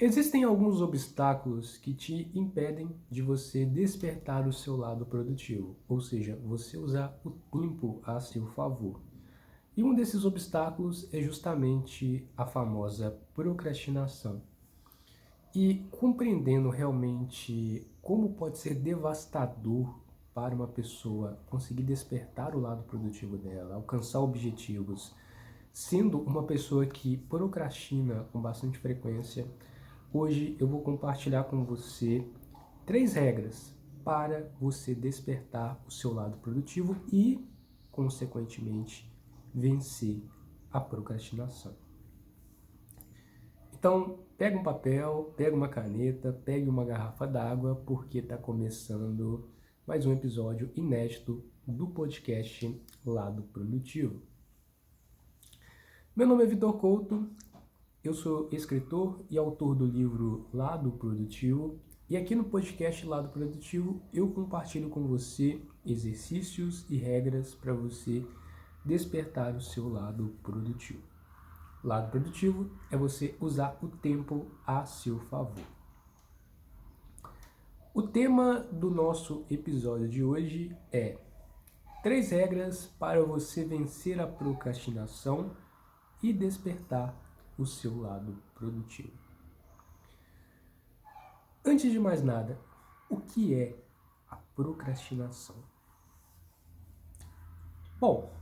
Existem alguns obstáculos que te impedem de você despertar o seu lado produtivo, ou seja, você usar o tempo a seu favor. E um desses obstáculos é justamente a famosa procrastinação. E compreendendo realmente como pode ser devastador para uma pessoa conseguir despertar o lado produtivo dela, alcançar objetivos, sendo uma pessoa que procrastina com bastante frequência, hoje eu vou compartilhar com você 3 regras para você despertar o seu lado produtivo e, consequentemente, vencer a procrastinação. Então, pega um papel, pega uma caneta, pegue uma garrafa d'água, porque está começando mais um episódio inédito do podcast Lado Produtivo. Meu nome é Vitor Couto, eu sou escritor e autor do livro Lado Produtivo, e aqui no podcast Lado Produtivo eu compartilho com você exercícios e regras para você despertar o seu lado produtivo. Lado produtivo é você usar o tempo a seu favor. O tema do nosso episódio de hoje é 3 regras para você vencer a procrastinação e despertar o seu lado produtivo. Antes de mais nada, o que é a procrastinação? Bom,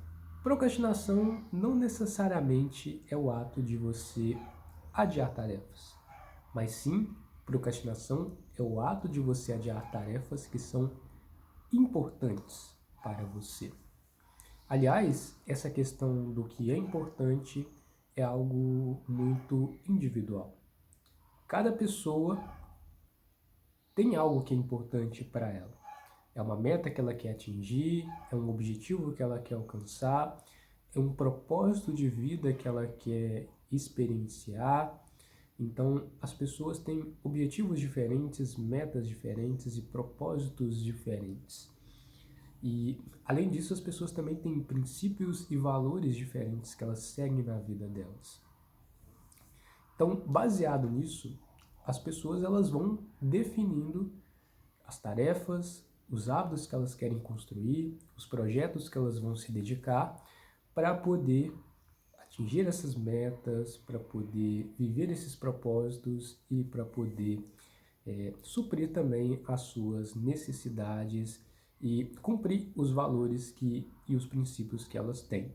procrastinação não necessariamente é o ato de você adiar tarefas, mas sim, procrastinação é o ato de você adiar tarefas que são importantes para você. Aliás, essa questão do que é importante é algo muito individual. Cada pessoa tem algo que é importante para ela. É uma meta que ela quer atingir, é um objetivo que ela quer alcançar, é um propósito de vida que ela quer experienciar. Então, as pessoas têm objetivos diferentes, metas diferentes e propósitos diferentes. E, além disso, as pessoas também têm princípios e valores diferentes que elas seguem na vida delas. Então, baseado nisso, as pessoas elas vão definindo as tarefas, os hábitos que elas querem construir, os projetos que elas vão se dedicar para poder atingir essas metas, para poder viver esses propósitos e para poder suprir também as suas necessidades e cumprir os valores e os princípios que elas têm.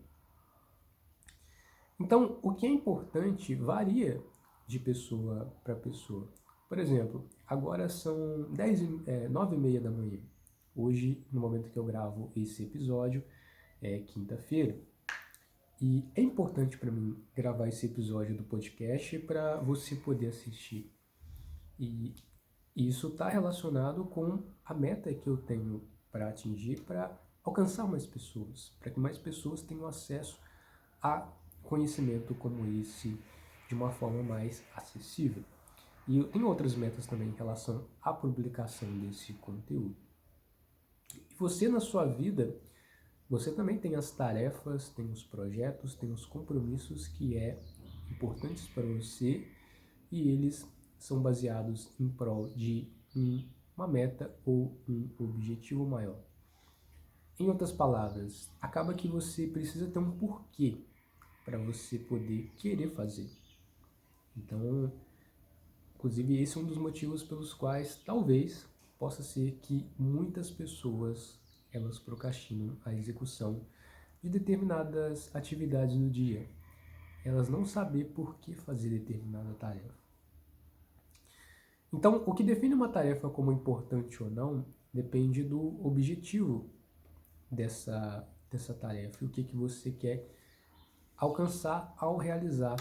Então, o que é importante varia de pessoa para pessoa. Por exemplo, agora são 9h30 da manhã. Hoje, no momento que eu gravo esse episódio, é quinta-feira. E é importante para mim gravar esse episódio do podcast para você poder assistir. E isso está relacionado com a meta que eu tenho para atingir, para alcançar mais pessoas, para que mais pessoas tenham acesso a conhecimento como esse de uma forma mais acessível. E eu tenho outras metas também em relação à publicação desse conteúdo. E você na sua vida, você também tem as tarefas, tem os projetos, tem os compromissos que é importantes para você e eles são baseados em prol de uma meta ou um objetivo maior. Em outras palavras, acaba que você precisa ter um porquê para você poder querer fazer. Então, inclusive esse é um dos motivos pelos quais talvez possa ser que muitas pessoas elas procrastinam a execução de determinadas atividades no dia. Elas não sabem por que fazer determinada tarefa. Então, o que define uma tarefa como importante ou não depende do objetivo dessa tarefa e o que você quer alcançar ao realizar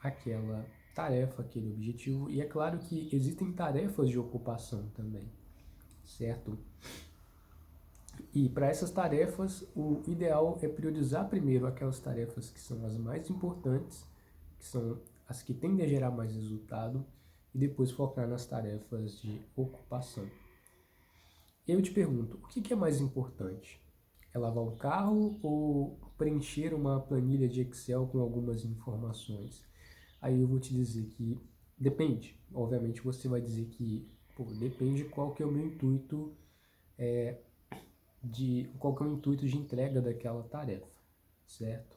aquela tarefa, aquele objetivo. E é claro que existem tarefas de ocupação também, certo? E para essas tarefas, o ideal é priorizar primeiro aquelas tarefas que são as mais importantes, que são as que tendem a gerar mais resultado, e depois focar nas tarefas de ocupação. Eu te pergunto, o que é mais importante? É lavar um carro ou preencher uma planilha de Excel com algumas informações? Aí eu vou te dizer que Depende. Obviamente você vai dizer que, pô, depende qual que é o meu intuito, qual que é o intuito de entrega daquela tarefa, certo?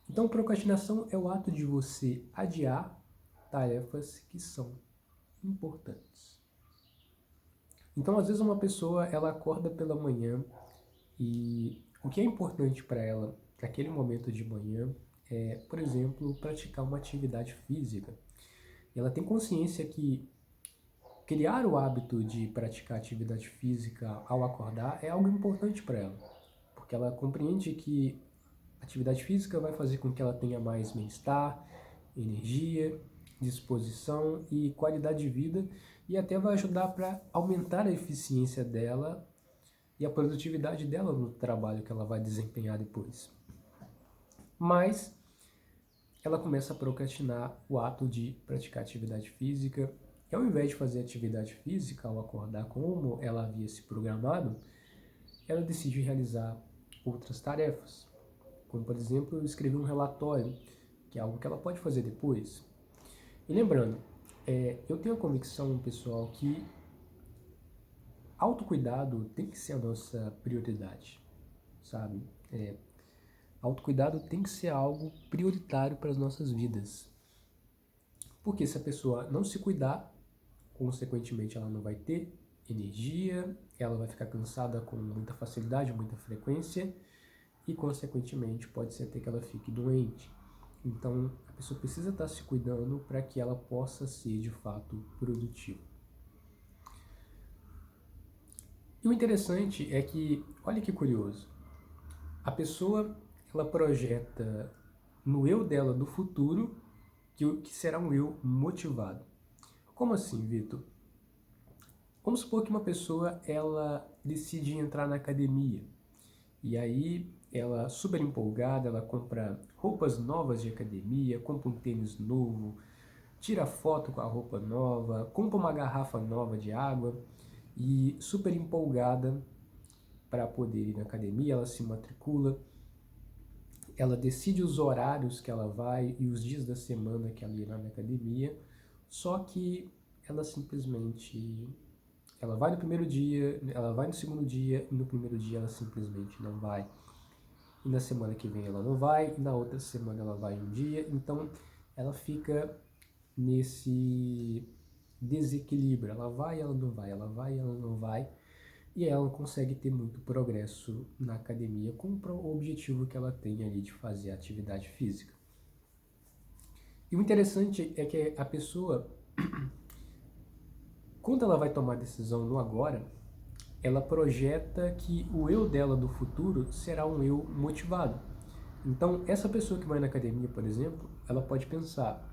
Então, procrastinação é o ato de você adiar tarefas que são importantes. Então, às vezes uma pessoa, ela acorda pela manhã e o que é importante para ela naquele momento de manhã é, por exemplo, praticar uma atividade física. Ela tem consciência que criar o hábito de praticar atividade física ao acordar é algo importante para ela, porque ela compreende que atividade física vai fazer com que ela tenha mais bem-estar, energia, disposição e qualidade de vida e até vai ajudar para aumentar a eficiência dela e a produtividade dela no trabalho que ela vai desempenhar depois. Mas ela começa a procrastinar o ato de praticar atividade física e ao invés de fazer atividade física ao acordar como ela havia se programado, ela decide realizar outras tarefas, como por exemplo escrever um relatório, que é algo que ela pode fazer depois. E lembrando, eu tenho a convicção, pessoal, que autocuidado tem que ser a nossa prioridade, sabe? Autocuidado tem que ser algo prioritário para as nossas vidas. Porque se a pessoa não se cuidar, consequentemente ela não vai ter energia, ela vai ficar cansada com muita facilidade, muita frequência e consequentemente pode ser até que ela fique doente. Então a pessoa precisa estar se cuidando para que ela possa ser de fato produtiva. E o interessante é que, olha que curioso, a pessoa ela projeta no eu dela do futuro que será um eu motivado. Como assim, Vitor? Vamos supor que uma pessoa ela decide entrar na academia e aí ela super empolgada, ela compra roupas novas de academia, compra um tênis novo, tira foto com a roupa nova, compra uma garrafa nova de água e super empolgada para poder ir na academia, ela se matricula, ela decide os horários que ela vai e os dias da semana que ela irá na academia, só que ela simplesmente ela vai no primeiro dia, ela vai no segundo dia e no primeiro dia ela simplesmente não vai. E na semana que vem ela não vai, e na outra semana ela vai um dia, então ela fica nesse desequilíbrio, ela vai, ela não vai, ela vai, ela não vai, e ela não consegue ter muito progresso na academia com o objetivo que ela tem ali de fazer atividade física. E o interessante é que a pessoa, quando ela vai tomar decisão no agora, ela projeta que o eu dela do futuro será um eu motivado. Então, essa pessoa que vai na academia, por exemplo, ela pode pensar: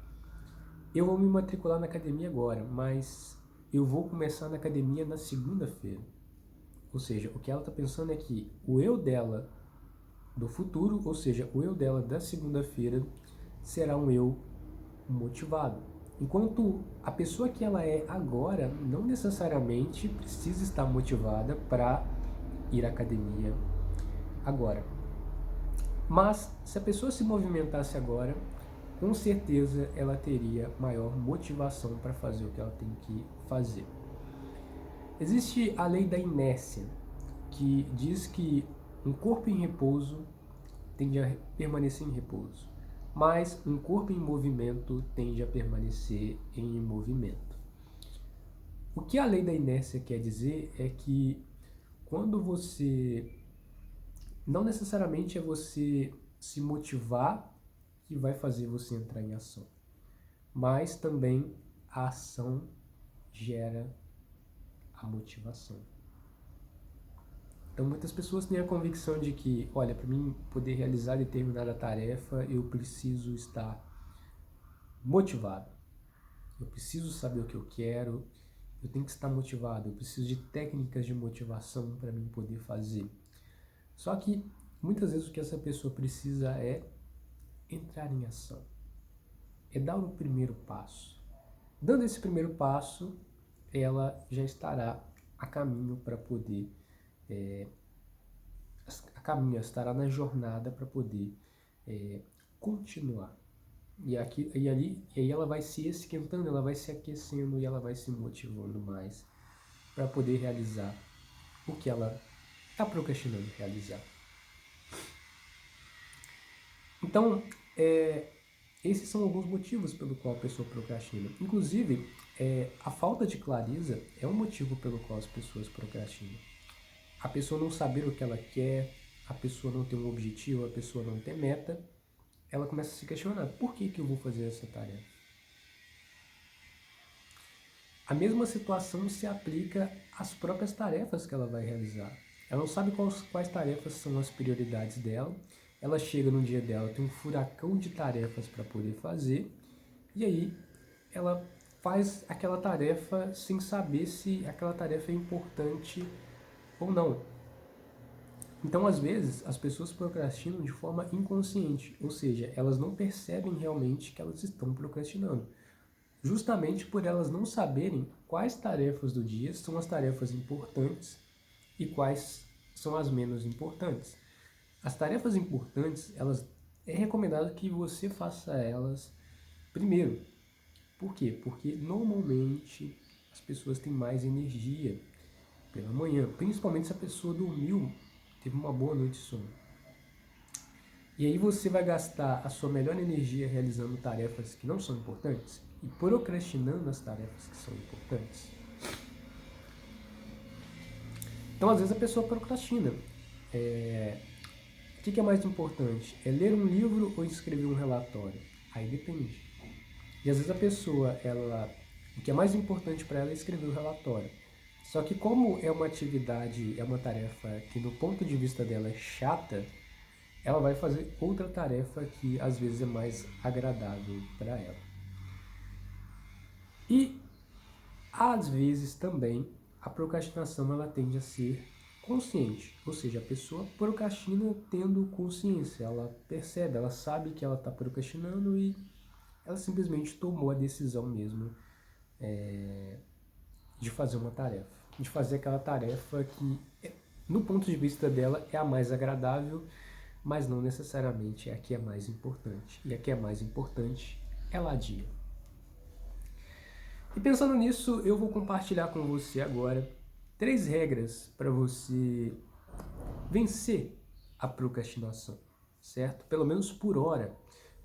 eu vou me matricular na academia agora, mas eu vou começar na academia na segunda-feira. Ou seja, o que ela está pensando é que o eu dela do futuro, ou seja, o eu dela da segunda-feira, será um eu motivado. Enquanto a pessoa que ela é agora não necessariamente precisa estar motivada para ir à academia agora. Mas se a pessoa se movimentasse agora, com certeza ela teria maior motivação para fazer o que ela tem que fazer. Existe a lei da inércia, que diz que um corpo em repouso tende a permanecer em repouso, mas um corpo em movimento tende a permanecer em movimento. O que a lei da inércia quer dizer é que quando você... Não necessariamente é você se motivar que vai fazer você entrar em ação, mas também a ação gera a motivação. Então muitas pessoas têm a convicção de que, olha, para mim poder realizar determinada tarefa, eu preciso estar motivado. Eu preciso saber o que eu quero, eu tenho que estar motivado, eu preciso de técnicas de motivação para mim poder fazer. Só que muitas vezes o que essa pessoa precisa é entrar em ação, é dar o primeiro passo. Dando esse primeiro passo, ela já estará a caminho para poder estará na jornada para poder continuar. E aí ela vai se esquentando, ela vai se aquecendo e ela vai se motivando mais para poder realizar o que ela está procrastinando realizar. Então, esses são alguns motivos pelo qual a pessoa procrastina. Inclusive, a falta de clareza é um motivo pelo qual as pessoas procrastinam. A pessoa não saber o que ela quer, a pessoa não ter um objetivo, a pessoa não ter meta, ela começa a se questionar, por que eu vou fazer essa tarefa? A mesma situação se aplica às próprias tarefas que ela vai realizar. Ela não sabe quais tarefas são as prioridades dela, ela chega no dia dela, tem um furacão de tarefas para poder fazer, e aí ela faz aquela tarefa sem saber se aquela tarefa é importante ou não. Então, às vezes, as pessoas procrastinam de forma inconsciente, ou seja, elas não percebem realmente que elas estão procrastinando, justamente por elas não saberem quais tarefas do dia são as tarefas importantes e quais são as menos importantes. As tarefas importantes, é recomendado que você faça elas primeiro. Por quê? Porque normalmente as pessoas têm mais energia pela manhã, principalmente se a pessoa dormiu, teve uma boa noite de sono. E aí você vai gastar a sua melhor energia realizando tarefas que não são importantes e procrastinando as tarefas que são importantes. Então, às vezes, a pessoa procrastina. O que é mais importante? É ler um livro ou escrever um relatório? Aí depende. E às vezes a pessoa, o que é mais importante para ela é escrever o relatório. Só que como é uma atividade, é uma tarefa que do ponto de vista dela é chata, ela vai fazer outra tarefa que às vezes é mais agradável para ela. E às vezes também a procrastinação ela tende a ser consciente, ou seja, a pessoa procrastina tendo consciência, ela percebe, ela sabe que ela está procrastinando e ela simplesmente tomou a decisão mesmo de fazer uma tarefa, de fazer aquela tarefa que, no ponto de vista dela, é a mais agradável, mas não necessariamente é a que é mais importante. E a que é mais importante, ela adia. E pensando nisso, eu vou compartilhar com você agora 3 regras para você vencer a procrastinação, certo? Pelo menos por hora,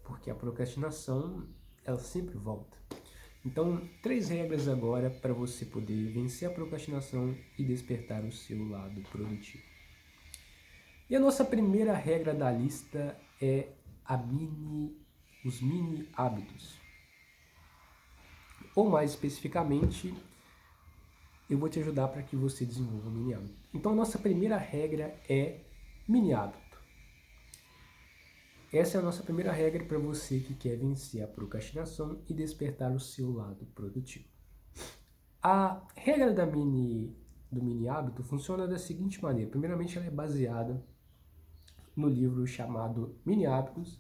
porque a procrastinação, ela sempre volta. Então, 3 regras agora para você poder vencer a procrastinação e despertar o seu lado produtivo. E a nossa primeira regra da lista é os mini hábitos. Ou mais especificamente, eu vou te ajudar para que você desenvolva um mini hábito. Então, a nossa primeira regra é mini hábito. Essa é a nossa primeira regra para você que quer vencer a procrastinação e despertar o seu lado produtivo. A regra do mini hábito funciona da seguinte maneira. Primeiramente, ela é baseada no livro chamado Mini Hábitos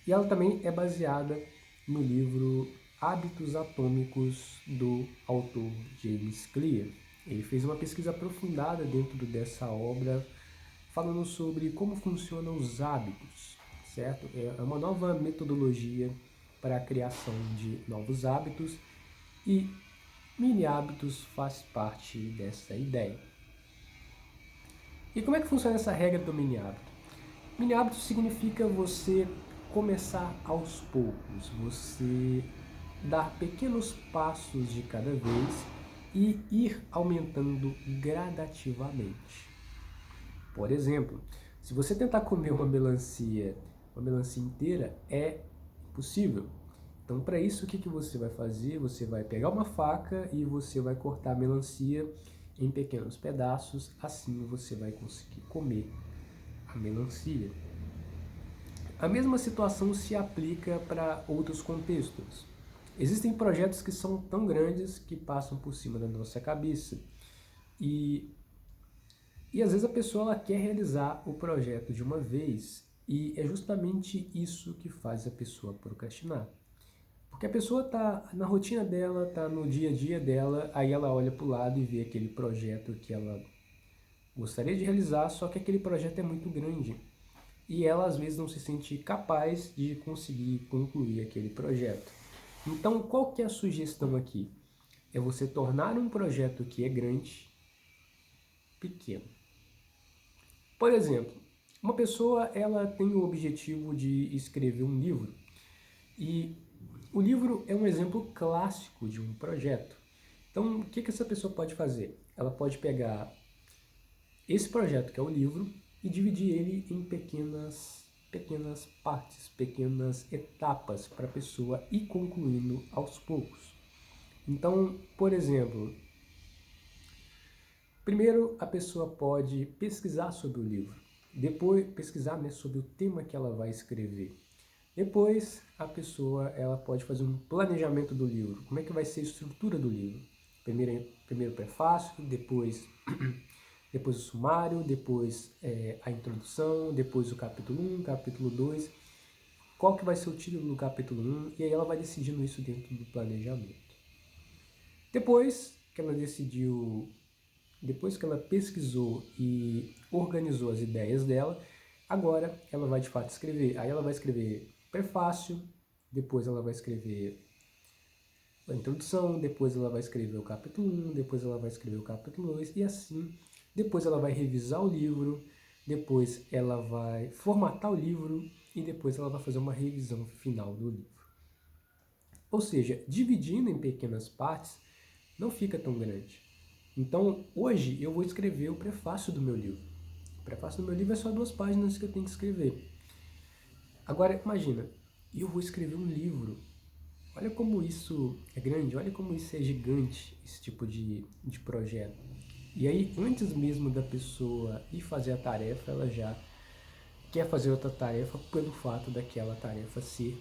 e ela também é baseada no livro Hábitos Atômicos do autor James Clear. Ele fez uma pesquisa aprofundada dentro dessa obra falando sobre como funcionam os hábitos, certo? É uma nova metodologia para a criação de novos hábitos e mini hábitos faz parte dessa ideia. E como é que funciona essa regra do mini hábito? Mini hábito significa você começar aos poucos, você dar pequenos passos de cada vez e ir aumentando gradativamente. Por exemplo, se você tentar comer uma melancia inteira, é impossível. Então, para isso, o que você vai fazer? Você vai pegar uma faca e você vai cortar a melancia em pequenos pedaços, assim você vai conseguir comer a melancia. A mesma situação se aplica para outros contextos. Existem projetos que são tão grandes que passam por cima da nossa cabeça e às vezes a pessoa ela quer realizar o projeto de uma vez e é justamente isso que faz a pessoa procrastinar. Porque a pessoa está na rotina dela, está no dia a dia dela, aí ela olha para o lado e vê aquele projeto que ela gostaria de realizar, só que aquele projeto é muito grande. e ela às vezes não se sente capaz de conseguir concluir aquele projeto. Então, qual que é a sugestão aqui? É você tornar um projeto que é grande, pequeno. Por exemplo, uma pessoa ela tem o objetivo de escrever um livro e o livro é um exemplo clássico de um projeto. Então, o que essa pessoa pode fazer? Ela pode pegar esse projeto, que é o livro, e dividir ele em pequenas partes, pequenas etapas para a pessoa ir concluindo aos poucos. Então, por exemplo, primeiro a pessoa pode pesquisar sobre o livro, depois pesquisar, né, sobre o tema que ela vai escrever. Depois a pessoa ela pode fazer um planejamento do livro, como é que vai ser a estrutura do livro. Primeiro prefácio, depois o sumário, depois a introdução, depois o capítulo 1, capítulo 2, qual que vai ser o título do capítulo 1, e aí ela vai decidindo isso dentro do planejamento. Depois que ela pesquisou e organizou as ideias dela, agora ela vai de fato escrever. Aí ela vai escrever prefácio, depois ela vai escrever a introdução, depois ela vai escrever o capítulo 1, depois ela vai escrever o capítulo 2, e assim, depois ela vai revisar o livro, depois ela vai formatar o livro, e depois ela vai fazer uma revisão final do livro. Ou seja, dividindo em pequenas partes, não fica tão grande. Então, hoje eu vou escrever o prefácio do meu livro. O prefácio do meu livro é só 2 páginas que eu tenho que escrever. Agora, imagina, eu vou escrever um livro. Olha como isso é grande, olha como isso é gigante, esse tipo de projeto. E aí, antes mesmo da pessoa ir fazer a tarefa, ela já quer fazer outra tarefa pelo fato daquela tarefa ser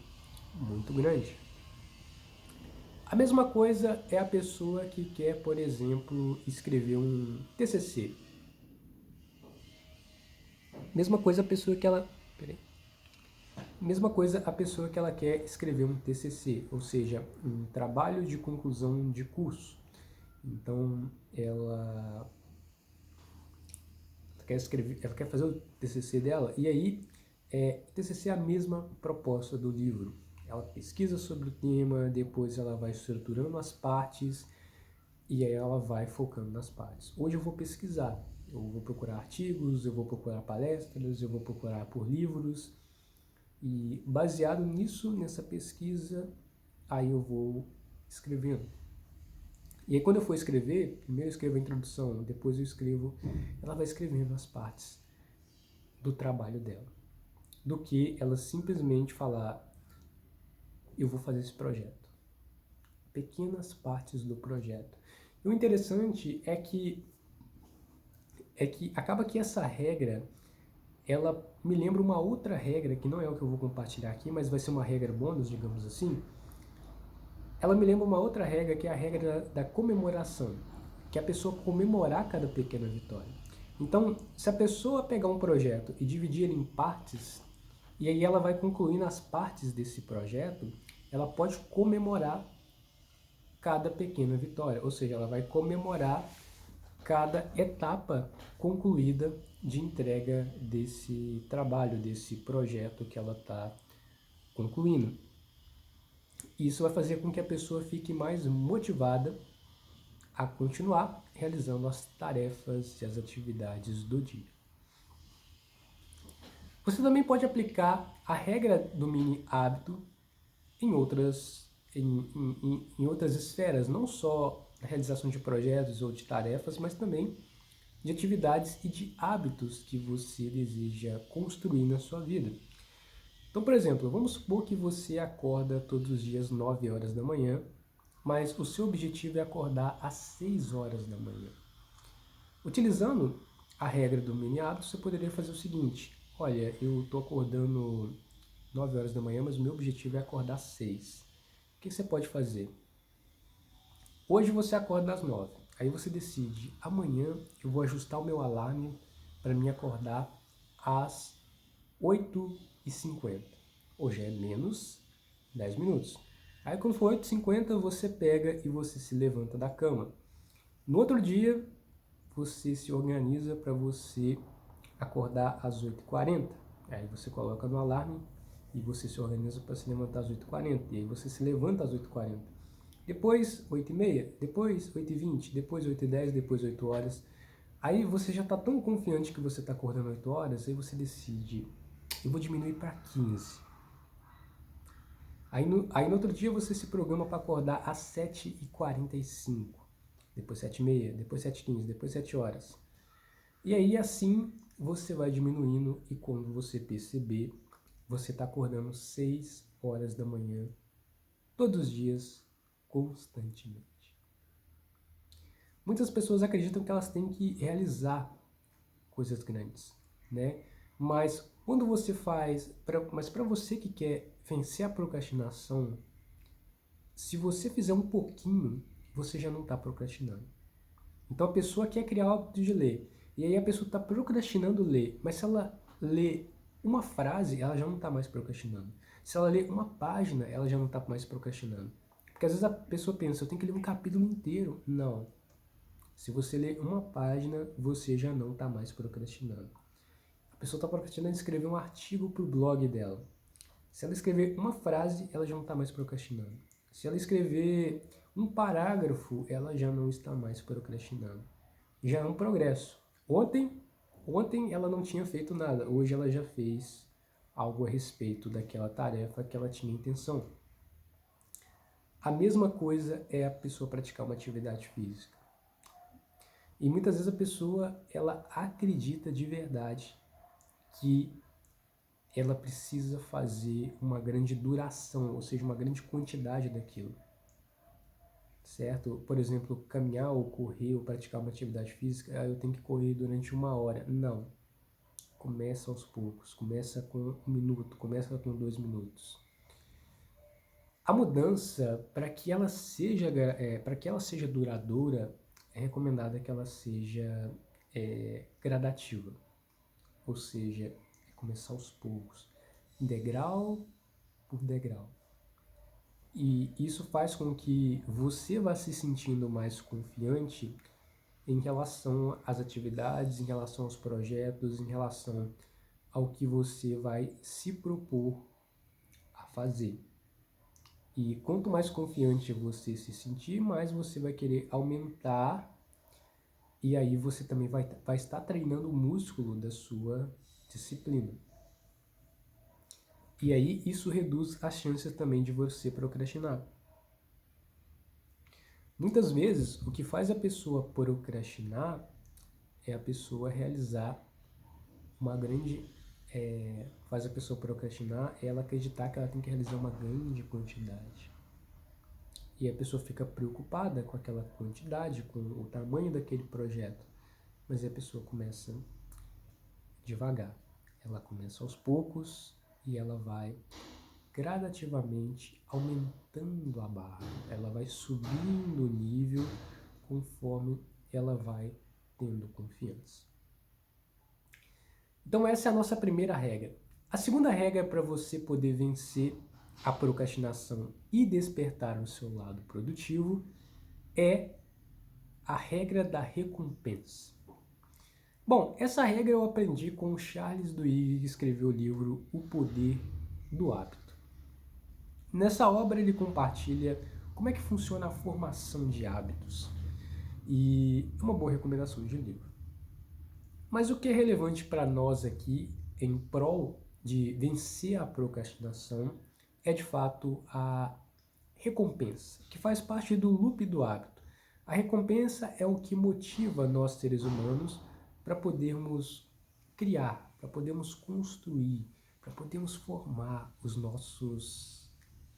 muito grande. A mesma coisa é a pessoa que quer, por exemplo, escrever um TCC. Mesma coisa a pessoa que ela... Mesma coisa a pessoa que ela quer escrever um TCC, ou seja, um trabalho de conclusão de curso. Então, ela quer fazer o TCC dela, e aí, TCC é a mesma proposta do livro. Ela pesquisa sobre o tema, depois ela vai estruturando as partes, e aí ela vai focando nas partes. Hoje eu vou pesquisar, eu vou procurar artigos, eu vou procurar palestras, eu vou procurar por livros, e baseado nisso, nessa pesquisa, aí eu vou escrevendo. E aí quando eu for escrever, primeiro eu escrevo a introdução, depois eu escrevo, ela vai escrevendo as partes do trabalho dela. Do que ela simplesmente falar, eu vou fazer esse projeto. Pequenas partes do projeto. E o interessante é que acaba que essa regra, ela me lembra uma outra regra, que não é o que eu vou compartilhar aqui, mas vai ser uma regra bônus, digamos assim. Ela me lembra uma outra regra, que é a regra da comemoração, que é a pessoa comemorar cada pequena vitória. Então, se a pessoa pegar um projeto e dividir ele em partes, e aí ela vai concluindo as partes desse projeto, ela pode comemorar cada pequena vitória, ou seja, ela vai comemorar cada etapa concluída de entrega desse trabalho, desse projeto que ela está concluindo. Isso vai fazer com que a pessoa fique mais motivada a continuar realizando as tarefas e as atividades do dia. Você também pode aplicar a regra do mini hábito em outras esferas, não só a realização de projetos ou de tarefas, mas também de atividades e de hábitos que você deseja construir na sua vida. Então, por exemplo, vamos supor que você acorda todos os dias 9 horas da manhã, mas o seu objetivo é acordar às 6 horas da manhã. Utilizando a regra do mini hábito, você poderia fazer o seguinte: olha, eu estou acordando 9 horas da manhã, mas o meu objetivo é acordar às 6. O que você pode fazer? Hoje você acorda às 9. Aí você decide, amanhã eu vou ajustar o meu alarme para me acordar às 8h50. Hoje é menos 10 minutos. Aí quando for 8h50, você pega e você se levanta da cama. No outro dia, você se organiza para você acordar às 8h40. Aí você coloca no alarme e você se organiza para se levantar às 8h40. E aí você se levanta às 8h40. Depois 8h30, depois 8h20, depois 8h10, depois 8 horas. Aí você já está tão confiante que você está acordando 8 horas, aí você decide, eu vou diminuir para 15. Aí no outro dia você se programa para acordar às 7h45, depois 7h30, depois 7h15, depois 7 horas. E aí assim você vai diminuindo e quando você perceber, você está acordando 6 horas da manhã, todos os dias, constantemente. Muitas pessoas acreditam que elas têm que realizar coisas grandes, né? Mas quando você faz, mas para você que quer vencer a procrastinação, se você fizer um pouquinho, você já não está procrastinando. Então a pessoa quer criar o hábito de ler, e aí a pessoa está procrastinando ler, mas se ela lê uma frase, ela já não está mais procrastinando. Se ela lê uma página, ela já não está mais procrastinando. Porque às vezes a pessoa pensa, eu tenho que ler um capítulo inteiro. Não. Se você ler uma página, você já não está mais procrastinando. A pessoa está procrastinando em escrever um artigo para o blog dela. Se ela escrever uma frase, ela já não está mais procrastinando. Se ela escrever um parágrafo, ela já não está mais procrastinando. Já é um progresso. Ontem ela não tinha feito nada, hoje ela já fez algo a respeito daquela tarefa que ela tinha intenção. A mesma coisa é a pessoa praticar uma atividade física. E muitas vezes a pessoa, ela acredita de verdade que ela precisa fazer uma grande duração, ou seja, uma grande quantidade daquilo, certo? Por exemplo, caminhar ou correr ou praticar uma atividade física, eu tenho que correr durante 1 hora. Não. Começa aos poucos, começa com 1 minuto, começa com 2 minutos. A mudança, para que ela seja duradoura, é recomendada que ela seja gradativa, ou seja, começar aos poucos, degrau por degrau. E isso faz com que você vá se sentindo mais confiante em relação às atividades, em relação aos projetos, em relação ao que você vai se propor a fazer. E quanto mais confiante você se sentir, mais você vai querer aumentar, e aí você também vai estar treinando o músculo da sua disciplina. E aí isso reduz as chances também de você procrastinar. Muitas vezes, o que faz a pessoa procrastinar é a pessoa realizar uma grande... faz a pessoa procrastinar é ela acreditar que ela tem que realizar uma grande quantidade. E a pessoa fica preocupada com aquela quantidade, com o tamanho daquele projeto. Mas a pessoa começa devagar. Ela começa aos poucos e ela vai gradativamente aumentando a barra. Ela vai subindo o nível conforme ela vai tendo confiança. Então essa é a nossa primeira regra. A segunda regra para você poder vencer a procrastinação e despertar o seu lado produtivo é a regra da recompensa. Bom, essa regra eu aprendi com o Charles Duhigg, que escreveu o livro O Poder do Hábito. Nessa obra ele compartilha como é que funciona a formação de hábitos. E é uma boa recomendação de livro. Mas o que é relevante para nós aqui, em prol de vencer a procrastinação, é de fato a recompensa, que faz parte do loop do hábito. A recompensa é o que motiva nós seres humanos para podermos criar, para podermos construir, para podermos formar os nossos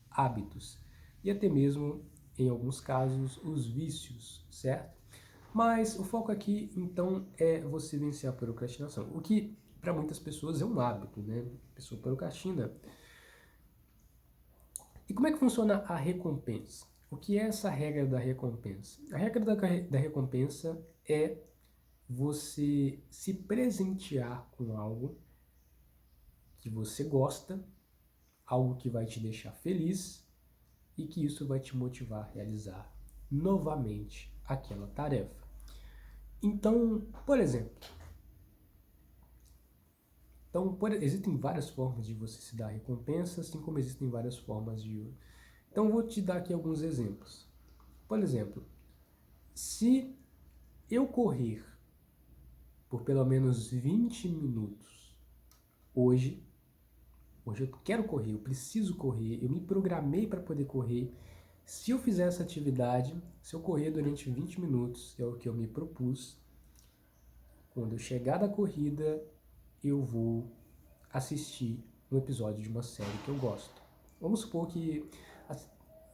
hábitos e até mesmo, em alguns casos, os vícios, certo? Mas o foco aqui, então, é você vencer a procrastinação, o que para muitas pessoas é um hábito, né? A pessoa procrastina. E como é que funciona a recompensa? O que é essa regra da recompensa? A regra da recompensa é você se presentear com algo que você gosta, algo que vai te deixar feliz e que isso vai te motivar a realizar novamente aquela tarefa. Então, por exemplo, Então, existem várias formas de você se dar recompensa, assim como existem várias formas de... Então, vou te dar aqui alguns exemplos. Por exemplo, se eu correr por pelo menos 20 minutos hoje eu quero correr, eu preciso correr, eu me programei para poder correr. Se eu fizer essa atividade, se eu correr durante 20 minutos, é o que eu me propus, quando eu chegar da corrida, eu vou assistir um episódio de uma série que eu gosto. Vamos supor que a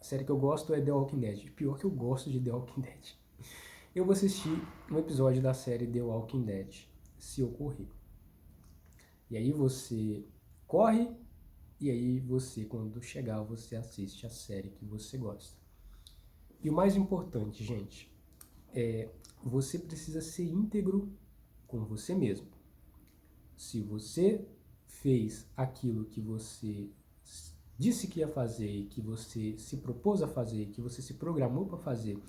série que eu gosto é The Walking Dead. Pior que eu gosto de The Walking Dead. Eu vou assistir um episódio da série The Walking Dead, se eu correr. E aí você corre, e aí você, quando chegar, você assiste a série que você gosta. E o mais importante, gente, você precisa ser íntegro com você mesmo. Se você fez aquilo que você disse que ia fazer, que você se propôs a fazer, que você se programou para fazer,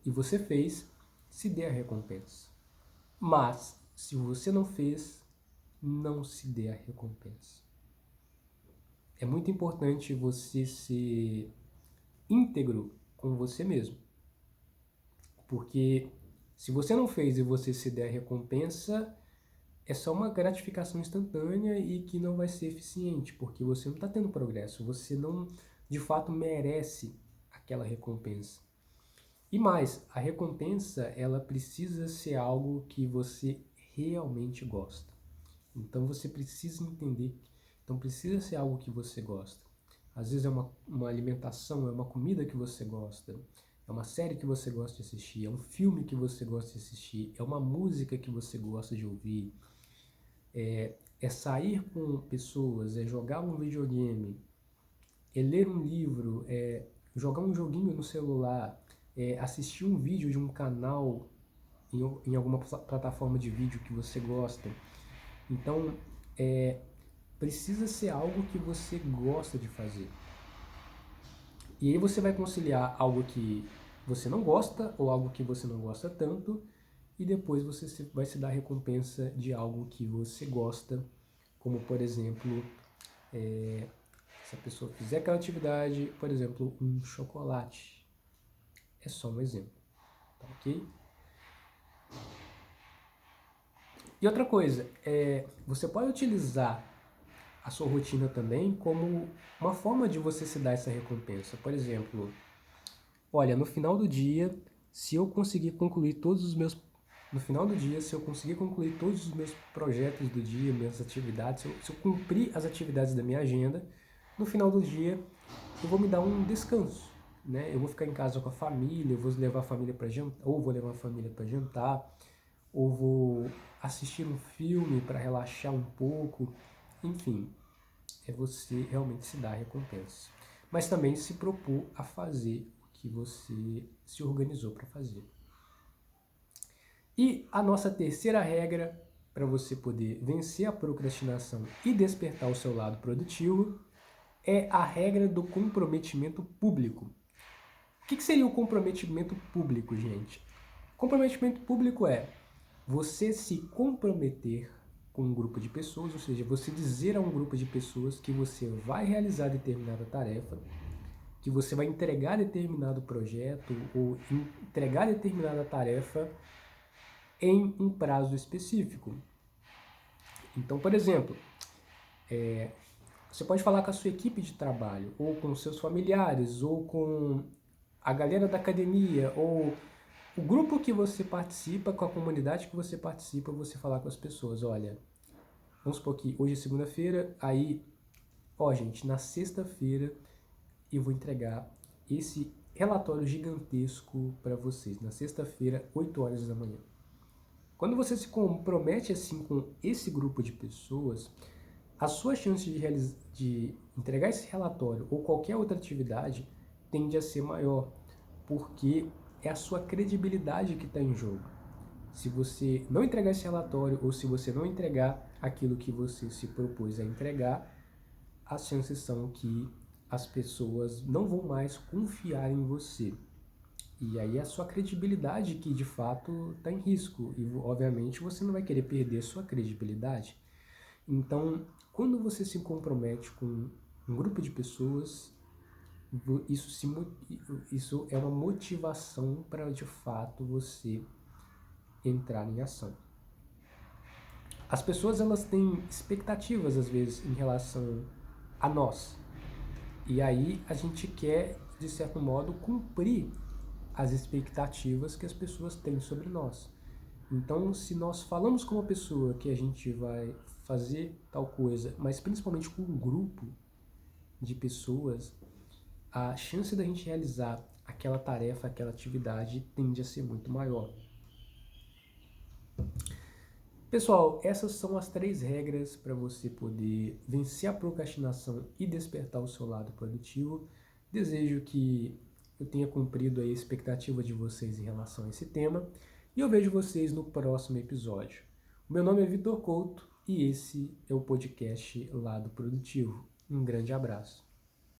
e você fez, se dê a recompensa. Mas, se você não fez, não se dê a recompensa. É muito importante você ser íntegro com você mesmo. Porque se você não fez e você se der a recompensa, é só uma gratificação instantânea e que não vai ser eficiente, porque você não está tendo progresso, você não, de fato, merece aquela recompensa. E mais, a recompensa, ela precisa ser algo que você realmente gosta. Então você precisa entender, então precisa ser algo que você gosta. Às vezes é uma alimentação, é uma comida que você gosta, é uma série que você gosta de assistir, é um filme que você gosta de assistir, é uma música que você gosta de ouvir, é sair com pessoas, é jogar um videogame, é ler um livro, é jogar um joguinho no celular, é assistir um vídeo de um canal em alguma plataforma de vídeo que você gosta. Então, precisa ser algo que você gosta de fazer. E aí você vai conciliar algo que você não gosta ou algo que você não gosta tanto, e depois você vai se dar recompensa de algo que você gosta, como por exemplo, se a pessoa fizer aquela atividade, por exemplo, um chocolate. É só um exemplo, tá ok? E outra coisa, você pode utilizar a sua rotina também como uma forma de você se dar essa recompensa. Por exemplo, olha, no final do dia, se eu conseguir concluir todos os meus projetos do dia, minhas atividades, se eu cumprir as atividades da minha agenda, no final do dia eu vou me dar um descanso, né? Eu vou ficar em casa com a família, eu vou levar a família para jantar, ou vou levar a família para jantar, ou vou assistir um filme para relaxar um pouco, enfim, é você realmente se dar a recompensa. Mas também se propor a fazer o que você se organizou para fazer. E a nossa terceira regra para você poder vencer a procrastinação e despertar o seu lado produtivo é a regra do comprometimento público. O que seria o comprometimento público, gente? Comprometimento público é você se comprometer com um grupo de pessoas, ou seja, você dizer a um grupo de pessoas que você vai realizar determinada tarefa, que você vai entregar determinado projeto ou entregar determinada tarefa em um prazo específico. Então, por exemplo, você pode falar com a sua equipe de trabalho, ou com seus familiares, ou com a galera da academia, ou o grupo que você participa, com a comunidade que você participa, você falar com as pessoas, olha, vamos supor que hoje é segunda-feira, aí, gente, na sexta-feira eu vou entregar esse relatório gigantesco para vocês, na sexta-feira, 8 horas da manhã. Quando você se compromete assim com esse grupo de pessoas, a sua chance de entregar esse relatório ou qualquer outra atividade tende a ser maior, porque é a sua credibilidade que está em jogo. Se você não entregar esse relatório ou se você não entregar aquilo que você se propôs a entregar, as chances são que as pessoas não vão mais confiar em você. E aí a sua credibilidade que de fato está em risco. E obviamente você não vai querer perder sua credibilidade. Então, quando você se compromete com um grupo de pessoas, isso é uma motivação para, de fato, você entrar em ação. As pessoas, elas têm expectativas, às vezes, em relação a nós. E aí a gente quer, de certo modo, cumprir as expectativas que as pessoas têm sobre nós. Então, se nós falamos com uma pessoa que a gente vai fazer tal coisa, mas principalmente com um grupo de pessoas, a chance da gente realizar aquela tarefa, aquela atividade tende a ser muito maior. Pessoal, essas são as 3 regras para você poder vencer a procrastinação e despertar o seu lado produtivo. Desejo que eu tenha cumprido a expectativa de vocês em relação a esse tema e eu vejo vocês no próximo episódio. O meu nome é Vitor Couto e esse é o podcast Lado Produtivo. Um grande abraço.